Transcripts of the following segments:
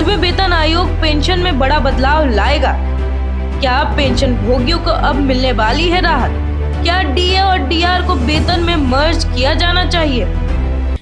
8वें वेतन आयोग पेंशन में बड़ा बदलाव लाएगा। क्या पेंशन भोगियों को अब मिलने वाली है राहत? क्या डीए और डीआर को वेतन में मर्ज किया जाना चाहिए?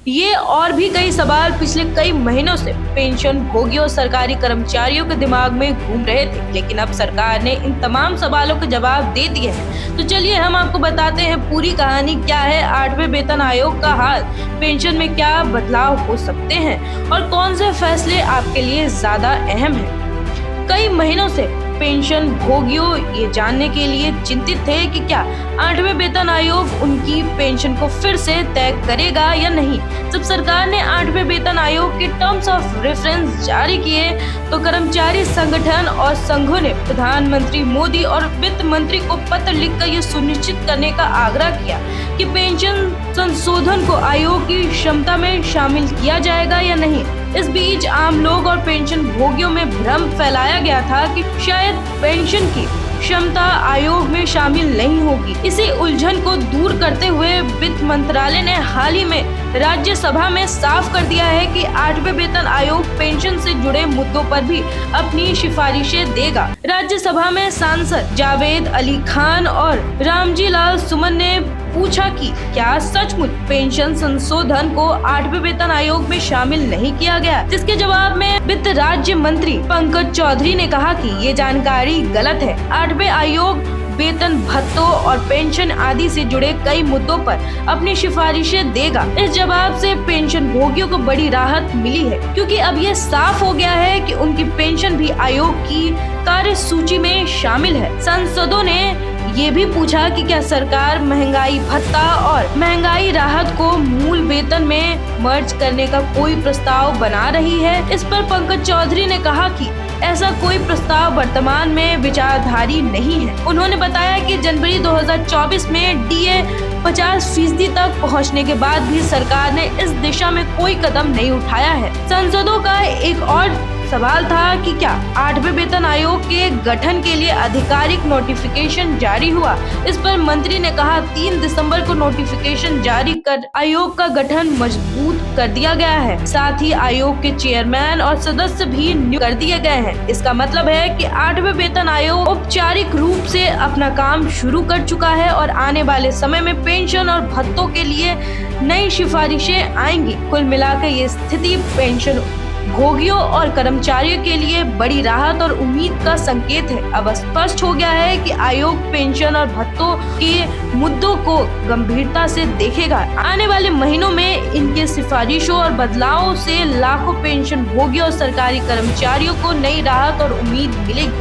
ये और भी कई सवाल पिछले कई महीनों से पेंशन भोगियों और सरकारी कर्मचारियों के दिमाग में घूम रहे थे, लेकिन अब सरकार ने इन तमाम सवालों के जवाब दे दिए हैं। तो चलिए हम आपको बताते हैं पूरी कहानी क्या है 8वें वेतन आयोग का हाल, पेंशन में क्या बदलाव हो सकते हैं और कौन से फैसले आपके लिए ज्यादा अहम हैं। कई महीनों से पेंशन भोगियों ये जानने के लिए चिंतित थे कि क्या 8वें वेतन आयोग उनकी पेंशन को फिर से तय करेगा या नहीं। जब सरकार ने 8वें वेतन आयोग के टर्म्स ऑफ रेफरेंस जारी किए तो कर्मचारी संगठन और संघों ने प्रधानमंत्री मोदी और वित्त मंत्री को पत्र लिखकर ये सुनिश्चित करने का आग्रह किया कि पेंशन संशोधन को आयोग की क्षमता में शामिल किया जाएगा या नहीं। इस बीच आम लोग और पेंशन भोगियों में भ्रम फैलाया गया था कि शायद पेंशन की क्षमता आयोग में शामिल नहीं होगी। इसी उलझन को दूर करते हुए वित्त मंत्रालय ने हाल ही में राज्यसभा में साफ कर दिया है कि 8वें वेतन आयोग पेंशन से जुड़े मुद्दों पर भी अपनी सिफारिशें देगा। राज्यसभा में सांसद जावेद अली खान और रामजी लाल सुमन ने पूछा कि क्या सचमुच पेंशन संशोधन को 8वें वेतन आयोग में शामिल नहीं किया गया, जिसके जवाब में वित्त राज्य मंत्री पंकज चौधरी ने कहा कि ये जानकारी गलत है। 8वें आयोग वेतन भत्तों और पेंशन आदि से जुड़े कई मुद्दों पर अपनी सिफारिशें देगा। इस जवाब से पेंशन भोगियों को बड़ी राहत मिली है, क्योंकि अब ये साफ हो गया है कि उनकी पेंशन भी आयोग की कार्य सूची में शामिल है। सांसदों ने ये भी पूछा कि क्या सरकार महंगाई भत्ता और महंगाई राहत को मूल वेतन में मर्ज करने का कोई प्रस्ताव बना रही है। इस पर पंकज चौधरी ने कहा कि ऐसा कोई प्रस्ताव वर्तमान में विचारधारी नहीं है। उन्होंने बताया कि जनवरी 2024 में डीए 50% तक पहुंचने के बाद भी सरकार ने इस दिशा में कोई कदम नहीं उठाया है। सांसदों का एक और सवाल था कि क्या 8वें वेतन आयोग के गठन के लिए आधिकारिक नोटिफिकेशन जारी हुआ। इस पर मंत्री ने कहा 3 दिसंबर को नोटिफिकेशन जारी कर आयोग का गठन मजबूत कर दिया गया है। साथ ही आयोग के चेयरमैन और सदस्य भी नियुक्त कर दिए गए हैं। इसका मतलब है कि 8वें वेतन आयोग औपचारिक रूप से अपना काम शुरू कर चुका है और आने वाले समय में पेंशन और भत्तों के लिए नई सिफारिशें आएंगी। कुल मिलाकर ये स्थिति पेंशन भोगियों और कर्मचारियों के लिए बड़ी राहत और उम्मीद का संकेत है। अब स्पष्ट हो गया है कि आयोग पेंशन और भत्तों के मुद्दों को गंभीरता से देखेगा। आने वाले महीनों में इनके सिफारिशों और बदलावों से लाखों पेंशन भोगियों और सरकारी कर्मचारियों को नई राहत और उम्मीद मिलेगी।